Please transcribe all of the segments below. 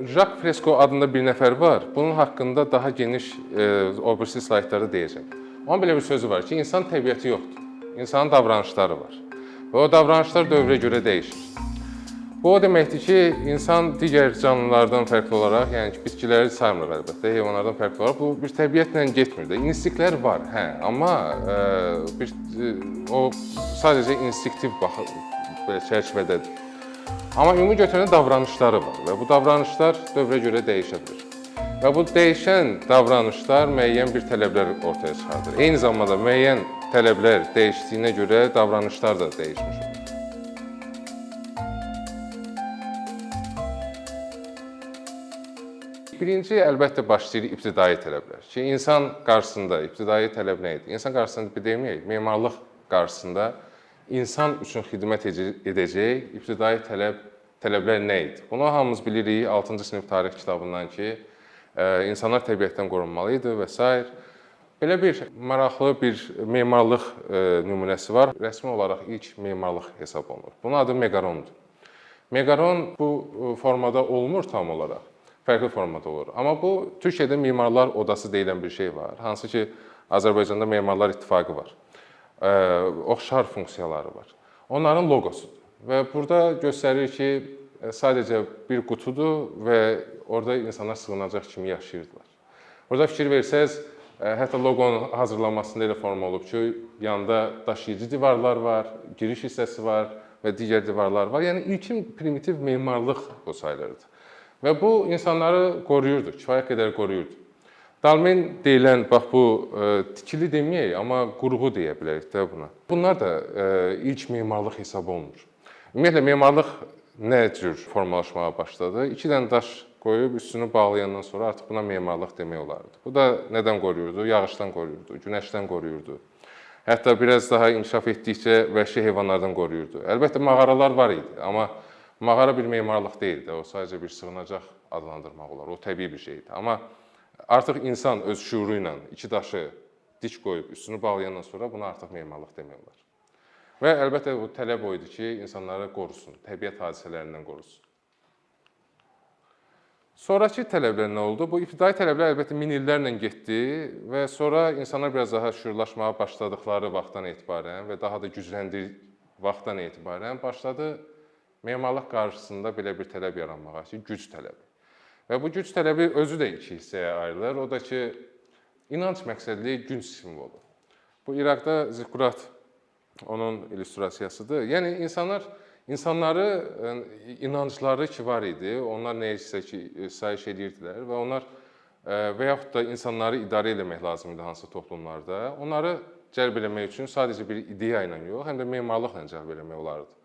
Jacques Fresco adında bir nəfər var. Bunun haqqında daha geniş o birisi slaytlarda deyəcəm. Onun belə bir sözü var ki, insan təbiəti yoxdur. İnsanın davranışları var. Və o davranışlar dövrə görə dəyişir. Bu o deməkdir ki, insan digər canlılardan fərqli olaraq, yəni ki, bitkiləri saymırıq əlbəttə, heyvanlardan fərqli olaraq, bu bir təbiətlə getmir də. İnstiktlər var, hə, amma o sadəcə instinktiv belə çərçivədədir. Amma ümumi götürəndə davranışları var və bu davranışlar dövrə görə dəyişə bilir. Və bu dəyişən davranışlar müəyyən bir tələblər ortaya çıxardır. Eyni zamanda müəyyən tələblər dəyişdiyinə görə davranışlar da dəyişmiş olur. Birinci, əlbəttə, başlayır ibtidai tələblər. Ki, insan qarşısında ibtidai tələb nə idi? İnsan qarşısında bir deməyək, memarlıq qarşısında insan üçün xidmət edəcək ibtidai tələblər nə idi? Bunu hamımız bilirik 6-cı sinif tarix kitabından ki, insanlar təbiətdən qorunmalı idi və s. Belə bir maraqlı bir memarlıq nümunəsi var. Rəsmi olaraq ilk memarlıq hesab olunur. Bunun adı Meqarondur. Meqaron bu formada olmur tam olaraq. Fərqli formada olur. Amma bu, Türkiyədə Memarlar Odası deyilən bir şey var. Hansı ki, Azərbaycanda Memarlar İttifaqı var. Oxşar funksiyaları var. Onların loqosudur. Və burada göstərir ki, sadəcə bir qutudur və orada insanlar sığınacaq kimi yaşayırdılar. Burada fikir versəz, hətta loqonun hazırlanmasında elə forma olub ki, yanında daşıyıcı divarlar var, giriş hissəsi var və digər divarlar var. Yəni, ilkin primitiv memarlıq bu sayılırdı. Və bu insanları qoruyurdu, kifayət qədər qoruyurdu. Dolmen deyilən, bax bu tikili deməyək, amma qurğu deyə bilərik də buna. Bunlar da ilk memarlıq hesab olunur. Ümumiyyətlə, memarlıq nə cür formalaşmağa başladı? 2 dənə daş qoyub üstünü bağlayandan sonra artıq buna memarlıq demək olardı. Bu da nədən qoruyurdu? Yağışdan qoruyurdu, günəşdən qoruyurdu. Hətta biraz daha inkişaf etdikcə vəhşi heyvanlardan qoruyurdu. Əlbəttə, mağaralar var idi, amma mağara bir memarlıq deyildi, o sadəcə bir sığınacaq adlandırmaq olar, o təbii bir şeydir. Amma artıq insan öz şüuru ilə 2 daşı dik qoyub üstünü bağlayandan sonra buna artıq memarlıq demək olar. Və əlbəttə bu tələb o idi ki, insanları qorusun, təbiət hadisələrindən qorusun. Sonrakı tələblər nə oldu? Bu ibtidai tələblər əlbəttə min illərlə getdi və sonra insanlar biraz daha şüurlaşmağa başladıqları vaxtdan etibarən və daha da gücləndiyi vaxtdan etibarən başladı memarlıq qarşısında belə bir tələb yaranmağa ki, güc tələbi. Və bu güc tələbi özü də 2 hissəyə ayrılır. O da ki, inanc məqsədli günc simvolu. Bu, İraqda Zikkurat onun illüstrasiyasıdır. Yəni, insanları inancları ki, var idi, onlar nəyəsə ki, sayiş edirdilər və onlar və yaxud da insanları idarə eləmək lazım idi hansı toplumlarda. Onları cəlb eləmək üçün sadəcə bir ideya ilə yox, həm də memarlıqla cəlb eləmək olardı.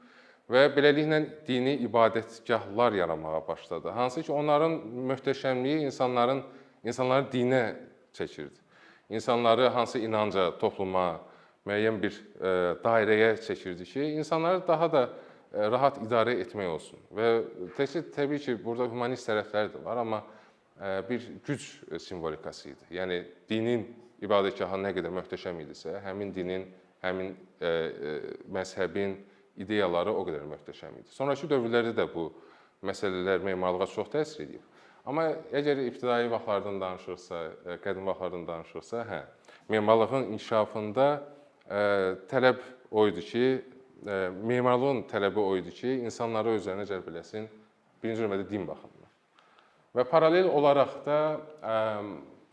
Və beləliklə dini ibadətgahlar yaranmağa başladı. Hansı ki, onların möhtəşəmliyi insanları dinə çəkirdi. İnsanları hansı inanca, topluma, müəyyən bir dairəyə çəkirdi ki, insanları daha da rahat idarə etmək olsun. Və təbii ki, burada humanist tərəfləri də var, amma bir güc simvolikası idi. Yəni, dinin ibadətgahı nə qədər möhtəşəm idisə, həmin dinin, həmin məzhəbin ideyaları o qədər möhtəşəm idi. Sonrakı dövrlərdə də bu məsələlər memarlığa çox təsir edib. Amma əgər ibtidai vaxtlardan danışırsa, qədim vaxtlardan danışırsa, hə, memarlığın inkişafında tələb o idi ki, memarlığın tələbi o idi ki, insanları özlərinə cəlb eləsin, birinci növbədə din baxımından. Və paralel olaraq da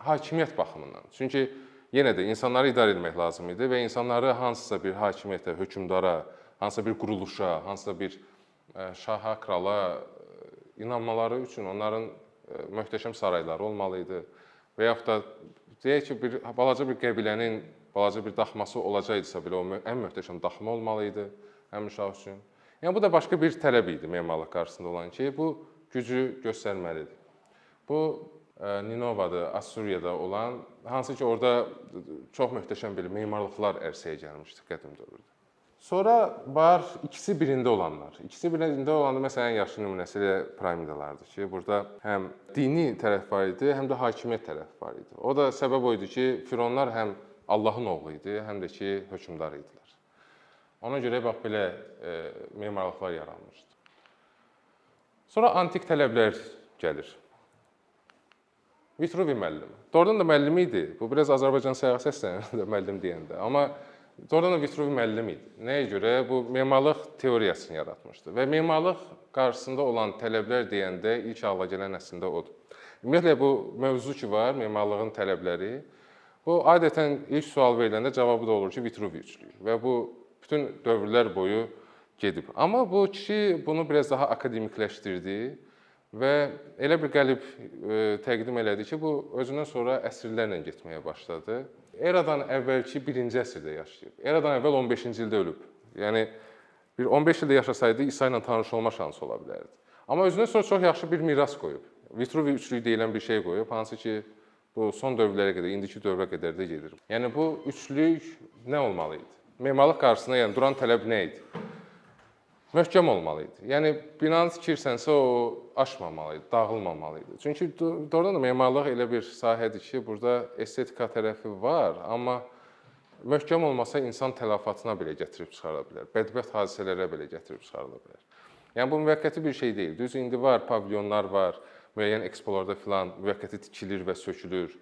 hakimiyyət baxımından. Çünki yenə də insanları idarə etmək lazım idi və insanları hansısa bir hakimiyyətə, hökmdara, hansısa bir quruluşa, hansısa bir şaha, krala inanmaları üçün onların möhtəşəm sarayları olmalı idi. Və yaxud da deyək ki, balaca bir qəbilənin balaca bir daxması olacaqsa belə, o ən möhtəşəm daxma olmalı idi həmin uşaq üçün. Yəni, bu da başqa bir tələb idi memarlıq qarşısında olan ki, bu gücü göstərməlidir. Bu, Ninova'da, Assuriyada olan, hansı ki, orada çox möhtəşəm bir memarlıqlar ərsəyə gəlmişdi qədim dövrdə. Sonra var ikisi birində olanlar. İkisi birində olanda məsələn yaxşı nümunəsi də piramidalardır ki, burada həm dini tərəf var idi, həm də hakimiyyət tərəf var idi. O da səbəb o idi ki, fironlar həm Allahın oğlu idi, həm də ki, hökmdar idilər. Ona görə bax belə memarlıqlar yaranmışdı. Sonra antik tələblər gəlir. Vitruvi müəllim. Doğrudan da müəllim idi. Bu biraz Azərbaycan siyasət sənədində müəllim deyəndə. Amma doğrudan da Vitruvi müəllim idi. Nəyə görə? Bu memarlıq teoriyasını yaratmışdı və memarlıq qarşısında olan tələblər deyəndə ilk ağla gələn əslində odur. Ümumiyyətlə bu mövzu ki var, memarlığın tələbləri. Bu adətən ilk sual veriləndə cavabı da olur ki, Vitruvi üçlüyü və bu bütün dövrlər boyu gedib. Amma bu kişi bunu biraz daha akademikləşdirdi və elə bir qəlib təqdim elədi ki, bu özündən sonra əsrlərlə getməyə başladı. Eradan əvvəlki 1-ci əsrdə yaşayıb. Eradan əvvəl 15-ci ildə ölüb. Yəni bir 15 ildə yaşasaydı İsa ilə tanış olma şansı ola bilərdi. Amma özündən sonra çox yaxşı bir miras qoyub. Vitruvi üçlüyü deyilən bir şey qoyub, hansı ki bu son dövrlərə qədər, indiki dövrə qədər də gedir. Yəni bu üçlük nə olmalı idi? Memarlıq qarşısında yəni duran tələb nə idi? Möhkəm olmalı idi. Yəni binanı tikirsənsə o aşmamalı idi, dağılmamalı idi. Çünki doğrudan da memarlıq elə bir sahədir ki, burada estetika tərəfi var, amma möhkəm olmasa insan tələfatına belə gətirib çıxara bilər. Bədbəxt hadisələrə belə gətirib çıxarıla bilər. Yəni bu müvəqqəti bir şey deyil. Düz indi var, pavilyonlar var, müəyyən ekspolarda filan müvəqqəti tikilir və sökülür.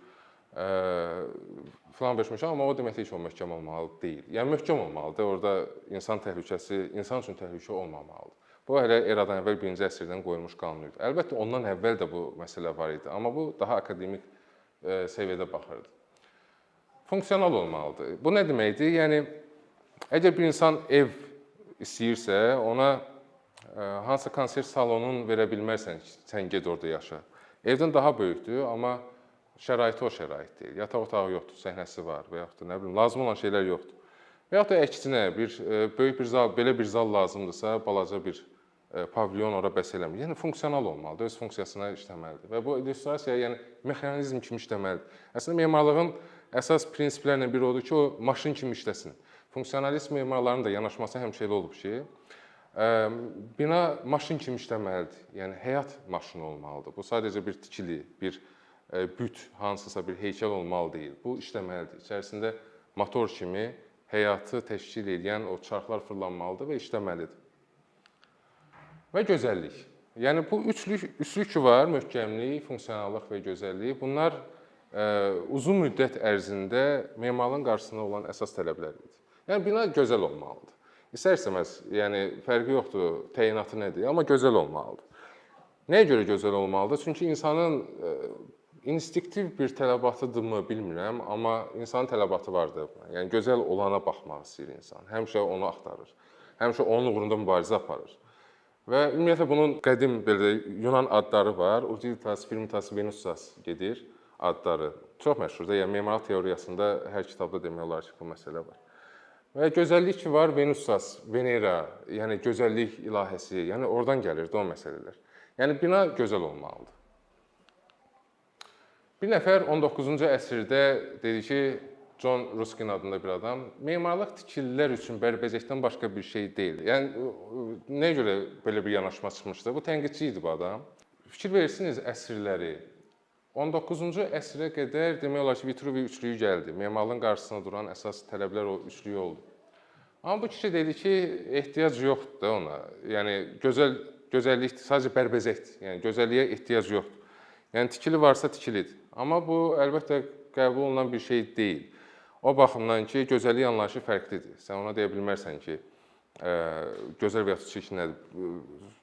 Filan beşmişə, amma o demək deyil ki, o möhkəm olmalı deyil. Yəni möhkəm olmalıdır. Orada insan təhlükəsi, insan üçün təhlükə olmamalıdır. Bu hələ eradan əvvəl 1-ci əsrdən qoyulmuş qanun idi. Əlbəttə ondan əvvəl də bu məsələ var idi, amma bu daha akademik səviyyədə baxırdı. Funksional olmalıdır. Bu nə deməkdir? Yəni əgər bir insan ev istəyirsə, ona hansısa konsert salonunu verə bilmərsən, sən get orada yaşa. Evdən daha böyükdür, amma şəraiti o şərait deyil. Yataq otağı yoxdur, səhnəsi var və yaxud da nə bilim, lazım olan şeylər yoxdur. Və yaxud da əksinə böyük bir zal, belə bir zal lazımdırsa, balaca bir pavilyon ora bəs eləmir. Yəni funksional olmalıdır, öz funksiyasına işləməlidir. Və bu illüstrasiya yəni mexanizm kimi işləməlidir. Əslində memarlığın əsas prinsiplərindən biri odur ki, o maşın kimi işləsin. Funksionalist memarların da yanaşması həmişə elə olub ki, bina maşın kimi işləməlidir. Yəni həyat maşını olmalıdır. Bu sadəcə bir tikili, bir büt, hansısa bir heykəl olmalı deyil. Bu işləməlidir. İçərisində motor kimi həyatı təşkil edən o çarxlar fırlanmalıdır və işləməlidir. Və gözəllik. Yəni bu üçlük ki var, möhkəmlik, funksionallıq və gözəllik. Bunlar uzun müddət ərzində memarlığın qarşısında olan əsas tələblərdir. Yəni bina gözəl olmalıdır. İstər-istəməz, yəni fərqi yoxdur, təyinatı nədir, amma gözəl olmalıdır. Nəyə görə gözəl olmalıdır? Çünki insanın instinktiv bir tələbatıdırmı bilmirəm, amma insanın tələbatı vardır. Yəni gözəl olana baxmaq istəyir insan. Həmişə onu axtarır. Həmişə onun uğrunda mübarizə aparır. Və ümumiyyətlə bunun qədim belə Yunan adları var. Utilitas firmitas Venussas gedir adları. Çox məşhurdur. Yəni memarlıq teoriyasında hər kitabda demək olar ki, bu məsələ var. Və gözəllik ki var, Venussas, Venera, yəni gözəllik ilahəsi, yəni oradan gəlirdi o məsələlər. Yəni bina gözəl olmalıdır. Bir nəfər 19-cu əsrdə dedi ki, John Ruskin adında bir adam, memarlıq tikililər üçün bərbəzəkdən başqa bir şey deyil. Yəni nəyə görə belə bir yanaşma çıxmışdı? Bu tənqidçi idi bu adam. Fikir verirsiniz əsrləri. 19-cu əsrə qədər demək olar ki, Vitruvi üçlüyü gəldi. Memarlığın qarşısında duran əsas tələblər o üçlüyü oldu. Amma bu kişi dedi ki, ehtiyac yoxdur da ona. Yəni gözəllik sadəcə bərbəzəkdir. Yəni gözəlliyə ehtiyac yoxdur. Yəni tikili varsa tikilidir. Amma bu əlbəttə qəbul olunan bir şey deyil. O baxımdan ki, gözəllik anlayışı fərqlidir. Sən ona deyə bilmərsən ki, gözəl və ya çirkin nədir.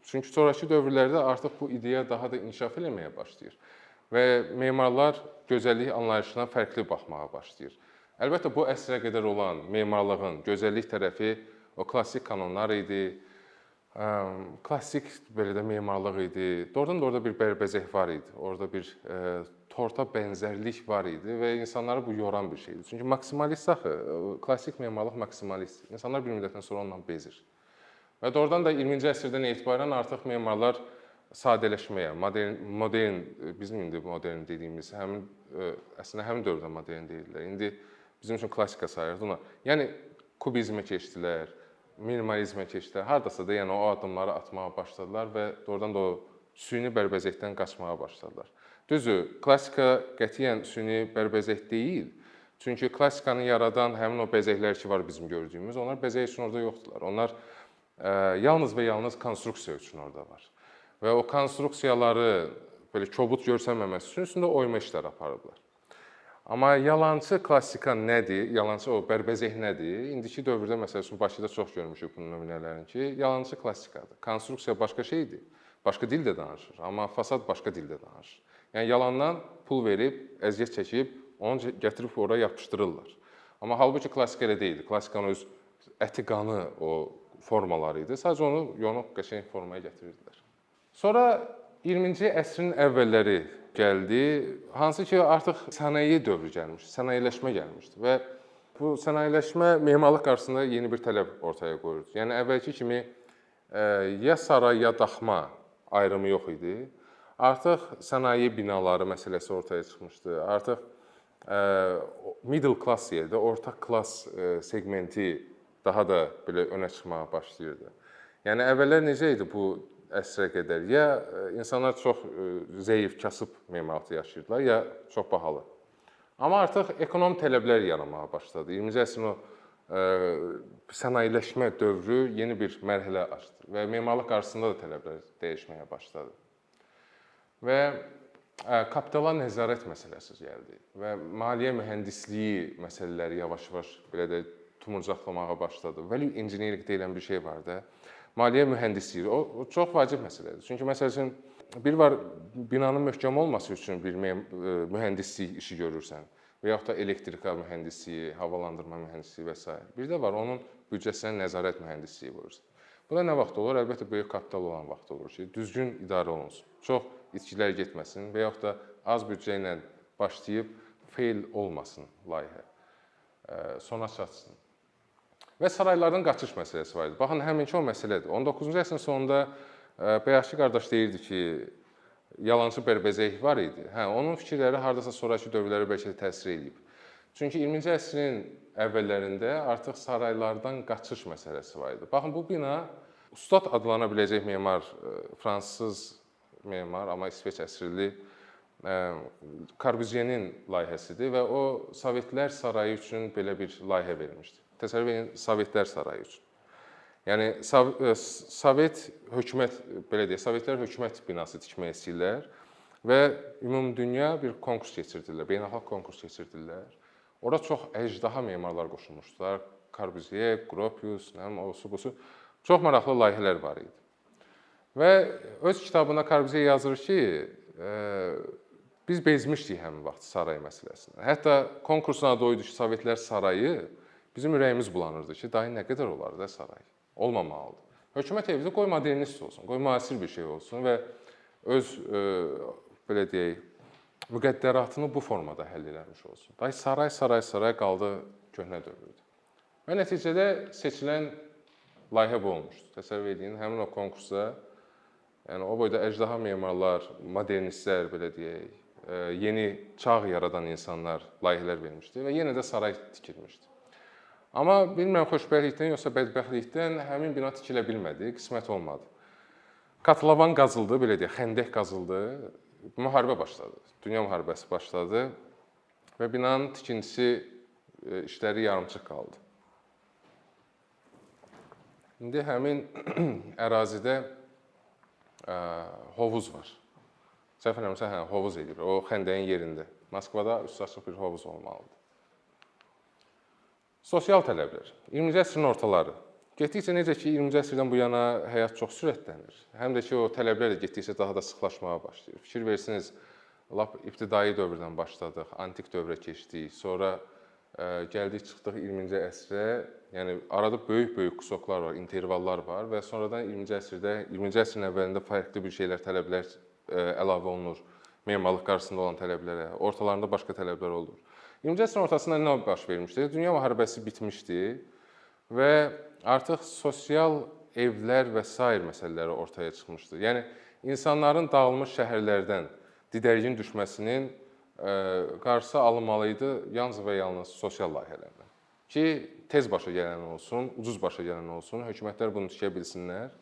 Çünki sonrakı dövrlərdə artıq bu ideya daha da inkişaf eləməyə başlayır. Və memarlar gözəllik anlayışına fərqli baxmağa başlayır. Əlbəttə bu əsrə qədər olan memarlığın gözəllik tərəfi o klassik kanonlar idi. Klassik belə də memarlıq idi. Doğrudan da orada bir bərbəzək var idi. Orada bir torta bənzərlik var idi və insanları bu yoran bir şeydir. Çünki maksimalist axı, klassik memarlıq maksimalist. İnsanlar bir müddətdən sonra ondan bezir. Və doğrudan da 20-ci əsrdən etibarən artıq memarlar sadələşməyə, modern, bizim indi modern dediyimiz, əslində həmin dövrdə modern deyirlər. İndi bizim üçün klassika sayırdı ona. Yəni kubizmə keçdilər, minimalizmə keçdilər. Hardasa da yəni o addımları atmağa başladılar və doğrudan da o süni bərbəzəkdən qaçmağa başladılar. Düzdür, klassika qətiyyən süni bərbəzək deyil. Çünki klassikanı yaradan həmin o bəzəklər ki var bizim gördüyümüz, onlar bəzək üçün orada yoxdular. Onlar yalnız və yalnız konstruksiya üçün orada var. Və o konstruksiyaları belə kobud görsənməməsi üçün üstündə oyma işləri aparıblar. Amma yalançı klassika nədir? Yalançı o bərbəzək nədir? İndiki dövrdə məsəl üçün Bakıda çox görmüşük bunun nümunələrini ki, yalançı klassikadır. Konstruksiya başqa şeydir, başqa dildə danışır, amma fasad başqa dildə danışır. Yəni yalandan pul verib, əziyyət çəkib, onu gətirib ora yapışdırırlar. Amma halbuki klassika elə deyildi. Klassikanın öz əti qanı o formaları idi. Sadəcə onu yonuq qəşəng formaya gətirirdilər. Sonra 20-ci əsrin əvvəlləri gəldi, hansı ki artıq sənaye dövrü gəlmişdi, sənayeləşmə gəlmişdi və bu sənayeləşmə memarlıq qarşısında yeni bir tələb ortaya qoyurdu. Yəni əvvəlki kimi ya saray ya daxma ayrımı yox idi. Artıq sənaye binaları məsələsi ortaya çıxmışdı. Artıq middle class yerdə orta klass segmenti daha da belə önə çıxmağa başlayırdı. Yəni əvvəllər necə idi bu əsrə qədər? Ya insanlar çox zəif, kasıb memarlıqda yaşayırdılar, ya çox bahalı. Amma artıq ekonom tələblər yaranmağa başladı. 20-ci əsrin o sənayeləşmə dövrü yeni bir mərhələ açdı və memarlıq qarşısında da tələblər dəyişməyə başladı. Və kapitala nəzarət məsələsi gəldi və maliyyə mühəndisliyi məsələləri yavaş-yavaş belə də tumurcaqlamağa başladı. Value engineering deyilən bir şey var da. Maliyyə mühəndisliyi, o çox vacib məsələdir. Çünki məsəl üçün bir var binanın möhkəm olması üçün bir mühəndislik işi görürsən və yaxud da elektrika mühəndisliyi, havalandırma mühəndisliyi və s. Bir də var onun büdcəsinə nəzarət mühəndisliyi vurursan. Bu da nə vaxt olur? Əlbəttə böyük kapital olan vaxt olur ki, düzgün idarə olunsun. Çox itkilər getməsin və yaxud da az büdcə ilə başlayıb fail olmasın layihə. Sona çatsın. Və saraylardan qaçış məsələsi var idi. Baxın, həminki o məsələdir. 19-cu əsrin sonunda Bəyəqçi qardaş deyirdi ki, yalançı bərbəzək var idi. Onun fikirləri hardasa sonrakı dövrlərə bəlkə də təsir edib. Çünki 20-ci əsrin əvvəllərində artıq saraylardan qaçış məsələsi var idi. Baxın, bu bina Ustad adlana biləcək memar, fransız memar, amma İsveç əsrli Corbusier'in layihəsidir və o Sovetlər sarayı üçün belə bir layihə vermişdi. Təsəvvür edin, Sovetlər sarayı üçün. Yəni Sovet hökumət belə deyək, Sovetlər hökumət binası tikmək istəyirlər və ümumdünya bir konkurs keçirdilər, beynəlxalq konkurs keçirdilər. Orada çox əjdaha memarlar qoşulmuşdular. Corbusier, Gropius, osu busu. Çox maraqlı layihələr var idi. Və öz kitabında Corbusier yazır ki, biz bezmişdik həmin vaxt saray məsələsindən. Hətta konkursun adı oydu ki, Sovetlər sarayı, bizim ürəyimiz bulanırdı ki, dahi nə qədər olardı da saray? Olmamalıdır. Hökumət evi qoy modernist olsun, qoy müasir bir şey olsun və öz, belə deyək, müqəddəratını bu formada həll eləmiş olsun. Dahi saray qaldı köhnə dövrdə. Və nəticədə seçilən layihə bu olmuşdu. Təsəvvür edin, həmin o konkursa, yəni o boyda əjdaha memarlar, modernistlər, belə deyək, yeni çağ yaradan insanlar layihələr vermişdi və yenə də saray tikilmişdi. Amma bilmirəm, xoşbəxtlikdən yoxsa bədbəxtlikdən həmin bina tikilə bilmədi, qismət olmadı. Katlavan qazıldı, belə deyək, xəndək qazıldı, müharibə başladı, dünya müharibəsi başladı və binanın tikintisi işləri yarımçıq qaldı. İndi həmin ərazidə hovuz var. Səhv eləmirəmsə, hovuz edir, o xəndəyin yerində. Moskvada üstü açıq bir hovuz olmalıdır. Sosial tələblər. 20-ci əsrin ortaları. Getdikcə necə ki, 20-ci əsrdən bu yana həyat çox sürətlənir. Həm də ki, o tələblər də getdikcə daha da sıxlaşmağa başlayır. Fikir versiniz, lap ibtidai dövrdən başladıq, antik dövrə keçdik, sonra gəldik, çıxdıq 20-ci əsrə, yəni arada böyük kusoklar var, intervallar var və sonradan 20-ci əsrin əvvəlində fərqli bir şeylər, tələblər əlavə olunur, memarlıq qarşısında olan tələblərə, ortalarında başqa tələblər olur. 20-ci əsrin ortasında nə baş vermişdi? Dünya müharibəsi bitmişdi və artıq sosial evlər və sair məsələləri ortaya çıxmışdı. Yəni, insanların dağılmış şəhərlərdən didərgin düşməsinin qarşısı alınmalıydı yalnız və yalnız sosial layihələrlə. Ki, tez başa gələn olsun, ucuz başa gələn olsun, hökumətlər bunu tikə bilsinlər,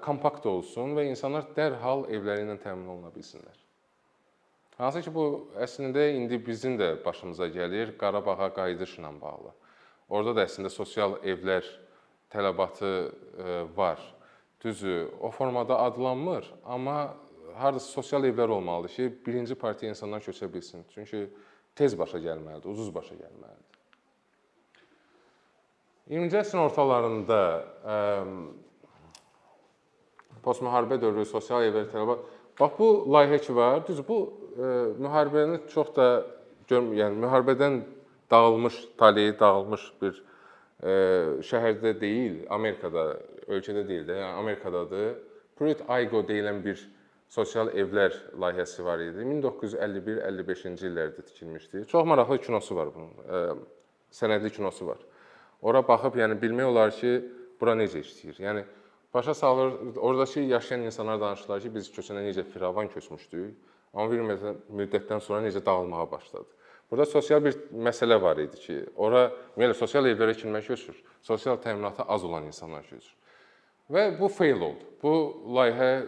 kompakt olsun və insanlar dərhal evləri ilə təmin oluna bilsinlər. Hansı ki, bu əslində indi bizim də başımıza gəlir, Qarabağa qayıdışla bağlı. Orada da əslində sosial evlər tələbatı var. Düzü, o formada adlanmır, amma hardasa sosial evlər olmalıdır ki, birinci partiya insanlar köçə bilsin. Çünki tez başa gəlməlidir, ucuz başa gəlməlidir. 20-ci əsrin ortalarında postmüharibə dövrü sosial evlər tələbat. Bax bu layihə ki var, düz bu müharibəni çox da yəni müharibədən dağılmış, taleyi dağılmış bir şəhərdə deyil, Amerikada, ölkədə deyil də, yəni Amerikadadır. Pruitt-Igoe deyilən bir sosial evlər layihəsi var idi. 1951-55-ci illərdə tikilmişdi. Çox maraqlı kinosu var bunun, sənədli kinosu var. Ora baxıb, yəni bilmək olar ki, bura necə işləyir. Yəni başa salır, oradakı yaşayan insanlar danışırlar ki, biz köçəndə necə firavan köçmüşdük, amma bir müddətdən sonra necə dağılmağa başladı. Burada sosial bir məsələ var idi ki, ora ümumiyyətlə sosial evlərə kimlər köçür? Sosial təminatı az olan insanlar köçür. Və bu fail oldu. Bu layihə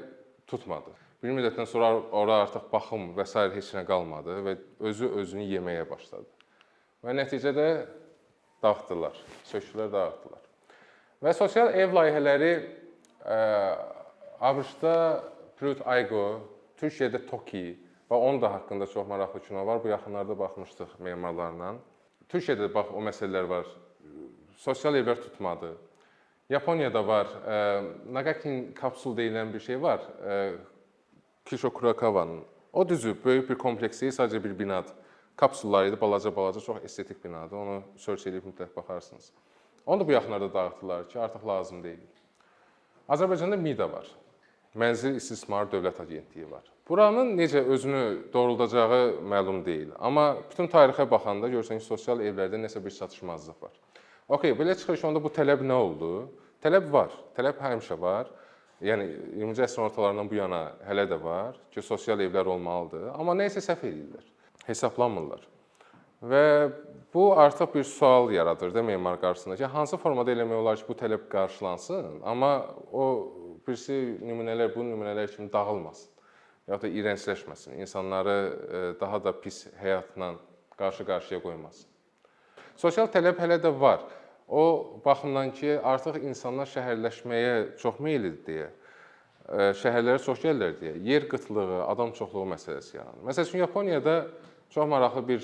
tutmadı. Bir müddətdən sonra ora artıq baxım və s. heç nə qalmadı və özünü yeməyə başladı. Və nəticədə dağıtdılar, sökdülər, dağıtdılar. Və sosial ev layihələri ABŞ-da Pruitt-Igoe, Türkiyədə TOKİ və onun da haqqında çox maraqlı kino var. Bu yaxınlarda baxmışdıq memarlarla. Türkiyədə bax o məsələlər var. Sosial evlər tutmadı. Yaponiyada var. Nagakin kapsul deyilən bir şey var. Kisho Kurokawanın. O düzü böyük bir kompleks deyil, sadəcə bir binadır. Kapsullar idi, balaca, çox estetik binadır. Onu search edib mütləq baxarsınız. Onu da bu yaxınlarda dağıtdılar ki, artıq lazım deyil. Azərbaycanda MİDA var. Mənzil İstismarı Dövlət Agentliyi var. Buranın necə özünü doğruldacağı məlum deyil. Amma bütün tarixə baxanda görürsən ki, sosial evlərdə nəsə bir çatışmazlıq var. Okay, belə çıxır ki, onda bu tələb nə oldu? Tələb var. Tələb həmişə var. Yəni 20-ci əsrin ortalarından bu yana hələ də var ki, sosial evlər olmalıdır. Amma nə isə səhv edirlər. Hesablamırlar. Və bu artıq bir sual yaradır da memar qarşısında ki, hansı formada eləmək olar ki, bu tələb qarşılansın, amma o birisi nümunələr bu nümunələr kimi dağılmasın, yaxud da iyrəncləşməsin, insanları daha da pis həyatla qarşı-qarşıya qoymasın. Sosial tələb hələ də var. O baxımdan ki, artıq insanlar şəhərləşməyə çox meyillidir deyə, şəhərlərə çox gəlirlər deyə, yer qıtlığı, adam çoxluğu məsələsi yaranır. Məsəl üçün, Yaponiyada çox maraqlı bir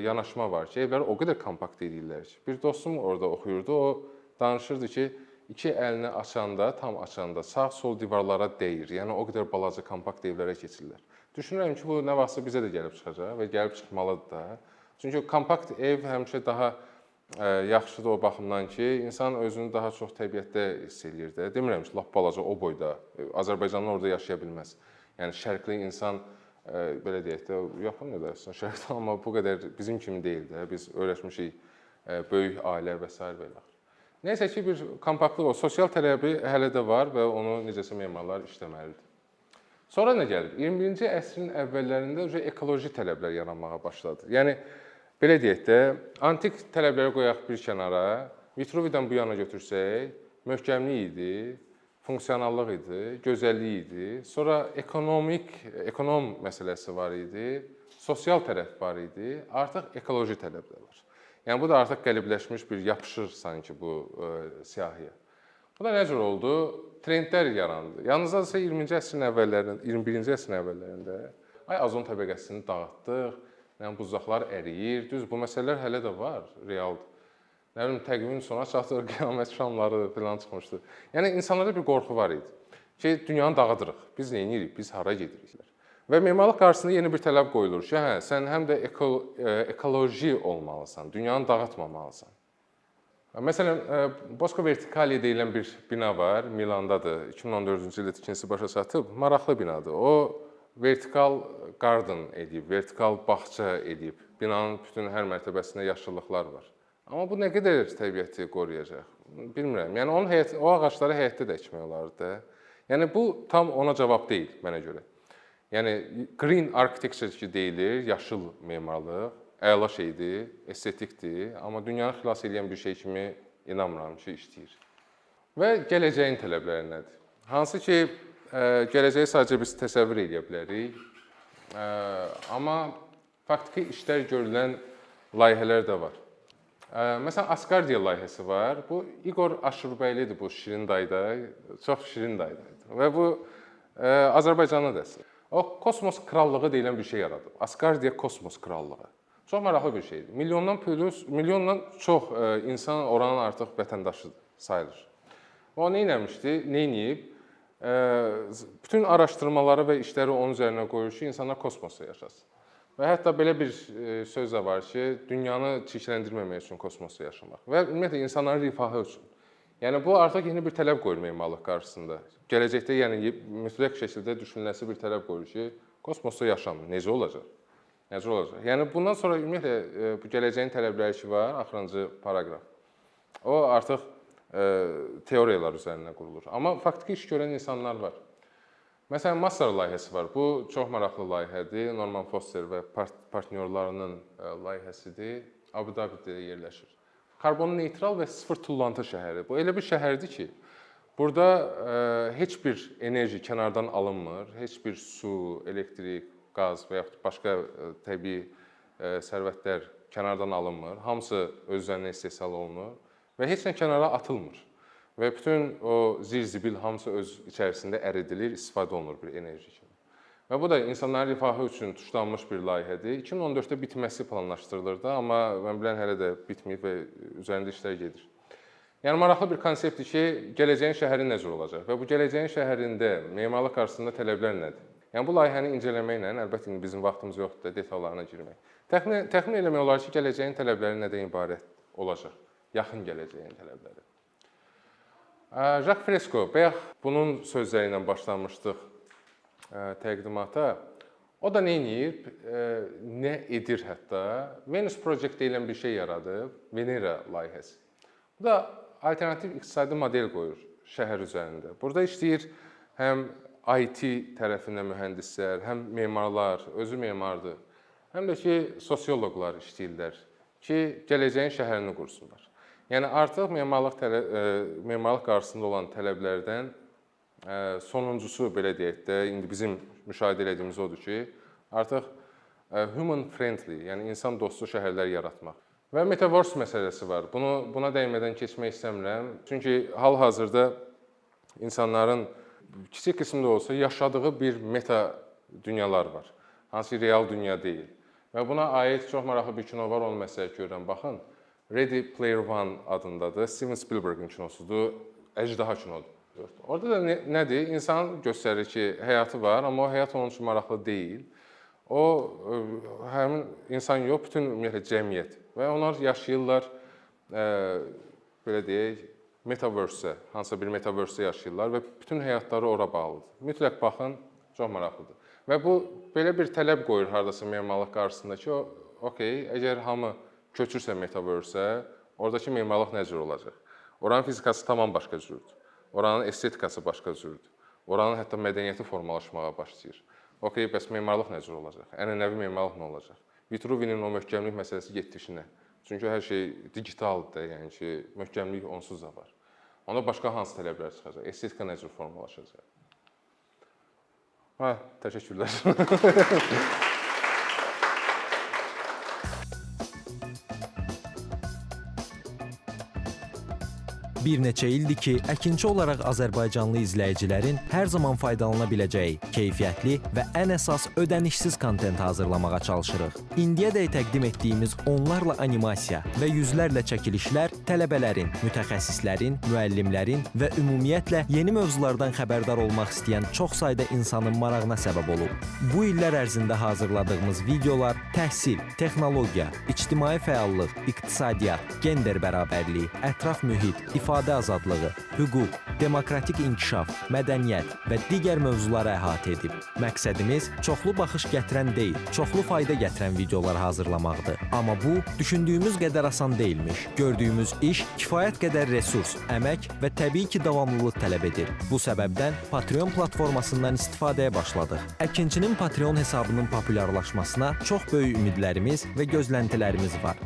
yanaşma var ki, evləri o qədər kompakt edirlər ki, bir dostum orada oxuyurdu, o danışırdı ki, iki əlini açanda, tam açanda sağ-sol divarlara dəyir. Yəni o qədər balaca kompakt evlərə keçirlər. Düşünürəm ki, bu nə vaxtsa bizə də gəlib çıxacaq və gəlib çıxmalıdır da. Çünki kompakt ev həmişə daha yaxşıdır o baxımdan ki, insan özünü daha çox təbiətdə hiss edir də. Demirəm ki, lap balaca o boyda Azərbaycanlı orada yaşaya bilməz. Yəni şərqli insan belə deyək də, Yaponiyada şərqdə, amma bu qədər bizim kimi deyil də. Biz öyrəşmişik böyük ailə və s. belə. Nəysə ki, bir kompaktlıq o, sosial tələbi hələ də var və onu necəsə memarlar işləməlidir. Sonra nə gəlib? 21-ci əsrin əvvəllərində ekoloji tələblər yaranmağa başladı. Yəni, belə deyək də, antik tələbləri qoyaq bir kənara, Vitruvidən bu yana götürsək, möhkəmlik idi, funksionallıq idi, gözəllik idi, sonra ekonom məsələsi var idi, sosial tərəf var idi, artıq ekoloji tələblər var. Yəni, bu da artıq qəlibləşmiş bir yapışır sanki bu siyahıya. Bu da nə cür oldu? Trendlər yarandı. Yalnızca 20-ci əsrin əvvəllərində, 21-ci əsrin əvvəllərində ozon təbəqəsini dağıtdıq, yəni buzlaqlar əriyir. Düz bu məsələlər hələ də var, realdır. Nə bilim, təqvimin sona çatır, qiyamət şamları falan çıxmışdı. Yəni insanlarda bir qorxu var idi ki, dünyanı dağıdırıq. Biz nə edirik? Biz hara gedirik? Və memarlıq qarşısında yeni bir tələb qoyulur ki, hə, sən həm də ekoloji olmalısan, dünyanı dağıtmamalısan. Məsələn, Bosco Verticali deyilən bir bina var, Milandadır, 2014-cü ildə tikintisi başa çatıb, maraqlı binadır. O, vertikal garden edib, vertikal bağça edib, binanın bütün hər mərtəbəsində yaşıllıqlar var. Amma bu nə qədər təbiəti qoruyacaq, bilmirəm. Yəni, o ağacları həyətdə də əkmək olardı. Yəni, bu tam ona cavab deyil, mənə görə. Yəni, green architecture ki deyilir, yaşıl memarlıq, əla şeydir, estetikdir, amma dünyanı xilas edən bir şey kimi inanmıram ki, işləyir. Və gələcəyin tələbləri nədir? Hansı ki, gələcəyi sadəcə biz təsəvvür edə bilərik, amma faktiki işlər görülən layihələr də var. Məsələn, Asgardia layihəsi var. Bu, Igor Aşurbəylidir bu şirin dayda, çox şirin dayda. Və bu, Azərbaycanlı dəstək. O kosmos krallığı deyilən bir şey yaradıb. Asgardia kosmos krallığı. Çox maraqlı bir şeydir. Milyondan çox insan oranın artıq vətəndaşıdır, sayılır. O nə etmişdi, nə edib? Bütün araşdırmaları və işləri onun üzərinə qoyur ki, insanlar kosmosda yaşasın. Və hətta belə bir söz də var ki, dünyanı çirkləndirməmək üçün kosmosda yaşamaq və ümumiyyətlə insanların rifahı üçün. Yəni bu artıq yeni bir tələb qoyur memarlıq qarşısında. Gələcəkdə yəni mütləq şəkildə düşünüləsi bir tələb qoyur ki, kosmosda yaşam necə olacaq? Necə olacaq? Yəni bundan sonra ümumiyyətlə bu gələcəyin tələbləri ki var, axırıncı paraqraf. O artıq teoriyalar üzərinə qurulur. Amma faktiki iş görən insanlar var. Məsələn, Master layihəsi var. Bu çox maraqlı layihədir. Norman Foster və partnyorlarının layihəsidir. Abu Dhabi'də yerləşir. Karbon neytral və sıfır tullantı şəhəri. Bu elə bir şəhərdir ki, burada heç bir enerji kənardan alınmır, heç bir su, elektrik, qaz və yaxud başqa təbii sərvətlər kənardan alınmır. Hamısı öz üzərinə istehsal olunur və heç nə kənara atılmır. Və bütün o zir-zibil hamısı öz içərisində əridilir, istifadə olunur bir enerji kimi. Və bu da insanların rifahı üçün tuşlanmış bir layihədir. 2014-də bitməsi planlaşdırılırdı, amma mən bilən hələ də bitməyib və üzərində işlər gedir. Yəni maraqlı bir konseptdir ki, gələcəyin şəhəri necə olacaq və bu gələcəyin şəhərində memarlıq qarşısında tələblər nədir? Yəni bu layihəni incələməklə, əlbəttə indi bizim vaxtımız yoxdur da detallarına girmək. Təxmin eləmək olar ki, gələcəyin tələbləri nədən ibarət olacaq? Yaxın gələcəyin tələbləri. Jacques Fresco, bayaq bunun sözləri ilə başlamışdıq təqdimata. O da nə edir? Nə edir hətta? Venus Project deyilən bir şey yaradıb, Venera layihəsi. Bu da alternativ iqtisadi model qoyur şəhər üzərində. Burada işləyir həm IT tərəfindən mühəndislər, həm memarlar, özü memardır, həm də ki, sosioloqlar işləyirlər ki, gələcəyin şəhərini qursunlar. Yəni artıq memarlıq qarşısında olan tələblərdən sonuncusu, belə deyək də, indi bizim müşahidə etdiyimiz odur ki, artıq human friendly, yəni insan dostu şəhərlər yaratmaq. Və metaverse məsələsi var. Buna dəymədən keçmək istəmirəm. Çünki hal-hazırda insanların kiçik qismində olsa yaşadığı bir meta dünyalar var. Hansı real dünya deyil. Və buna aid çox maraqlı bir kino var, onu məsləhət görürəm. Baxın, Ready Player One adındadır. Steven Spielberg'in kinosudur. Əjdaha kinodur. Orada da nədir? İnsan göstərir ki, həyatı var, amma o həyat onun üçün maraqlı deyil. O, həmin insan yox, bütün ümumiyyətlə cəmiyyət. Və onlar yaşayırlar, belə deyək, metaverse-ə, hansısa bir metaverse-ə yaşayırlar və bütün həyatları ora bağlıdır. Mütləq baxın, çox maraqlıdır. Və bu, belə bir tələb qoyur hardasa memarlıq qarşısında ki, okey, əgər hamı köçürsə metaverse-ə, oradakı memarlıq necə olacaq? Oranın fizikası tamam başqa cürdür. Oranın estetikası başqa cürdür. Oranın hətta mədəniyyəti formalaşmağa başlayır. Okey, bəs memarlıq necə olacaq? Ənənəvi memarlıq nə olacaq? Vitruvinin o möhkəmlik məsələsi getdikişinə. Çünki hər şey digitaldır, yəni ki, möhkəmlik onsuz da var. Onda başqa hansı tələblər çıxacaq? Estetika necə formalaşacaq? Təşəkkürlər. Bir neçə ildir ki, əkinçi olaraq Azərbaycanlı izləyicilərin hər zaman faydalana biləcəyi, keyfiyyətli və ən əsas ödənişsiz kontent hazırlamağa çalışırıq. İndiyədək təqdim etdiyimiz onlarla animasiya və yüzlərlə çəkilişlər tələbələrin, mütəxəssislərin, müəllimlərin və ümumiyyətlə yeni mövzulardan xəbərdar olmaq istəyən çox sayda insanın marağına səbəb olub. Bu illər ərzində hazırladığımız videolar təhsil, texnologiya, ictimai fəallıq, iqtisadiyyat, gender bərabərliyi, ətraf mühit, ifadə azadlığı, hüquq, demokratik inkişaf, mədəniyyət və digər mövzuları əhatə edib. Məqsədimiz çoxlu baxış gətirən deyil, çoxlu fayda gətirən videolar hazırlamaqdır. Amma bu, düşündüyümüz qədər asan deyilmiş. Gördüyümüz iş kifayət qədər resurs, əmək və təbii ki, davamlılıq tələb edir. Bu səbəbdən Patreon platformasından istifadəyə başladıq. Əkinçinin Patreon hesabının populyarlaşmasına çox böyük ümidlərimiz və gözləntilərimiz var.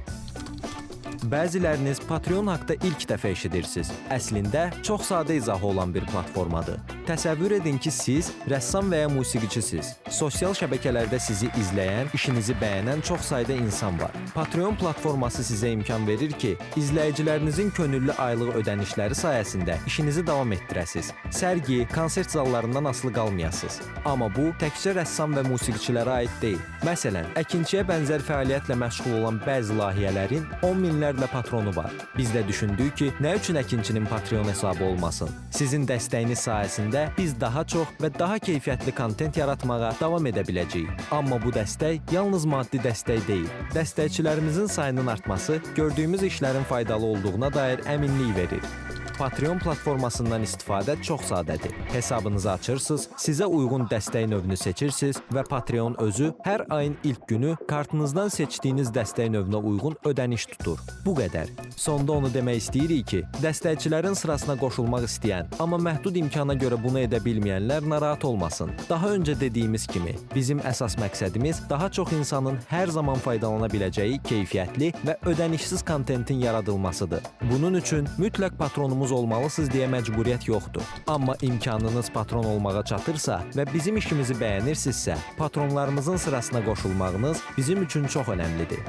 Bəziləriniz Patreon haqqında ilk dəfə eşidirsiniz. Əslində çox sadə izahı olan bir platformadır. Təsəvvür edin ki, siz rəssam və ya musiqiçisiniz. Sosial şəbəkələrdə sizi izləyən, işinizi bəyənən çox sayda insan var. Patreon platforması sizə imkan verir ki, izləyicilərinizin könüllü aylıq ödənişləri sayəsində işinizi davam etdirəsiniz. Sərgi, konsert zallarından asılı qalmayasınız. Amma bu təkcə rəssam və musiqiçilərə aid deyil. Məsələn, əkinçiyə bənzər fəaliyyətlə məşğul olan bəzi layihələrin 10 minlərlə patronu var. Biz də düşündük ki, nə üçün əkinçinin Patreon hesabı olmasın? Sizin dəstəyiniz sayəsində biz daha çox və daha keyfiyyətli kontent yaratmağa davam edə biləcəyik. Amma bu dəstək yalnız maddi dəstək deyil. Dəstəkçilərimizin sayının artması gördüyümüz işlərin faydalı olduğuna dair əminlik verir. Patreon platformasından istifadə çox sadədir. Hesabınızı açırsınız, sizə uyğun dəstək növünü seçirsiniz və Patreon özü hər ayın ilk günü kartınızdan seçdiyiniz dəstək növünə uyğun ödəniş tutur. Bu qədər. Sonda onu demək istəyirik ki, dəstəkçilərin sırasına qoşulmaq istəyən, amma məhdud imkana görə bunu edə bilməyənlər narahat olmasın. Daha öncə dediyimiz kimi, bizim əsas məqsədimiz daha çox insanın hər zaman faydalana biləcəyi keyfiyyətli və ödənişsiz kontentin yaradılmasıdır. Bunun üçün mütləq patronumuz olmalısınız deyə məcburiyyət yoxdur. Amma imkanınız patron olmağa çatırsa və bizim işimizi bəyənirsinizsə, patronlarımızın sırasına qoşulmağınız bizim üçün çox önəmlidir.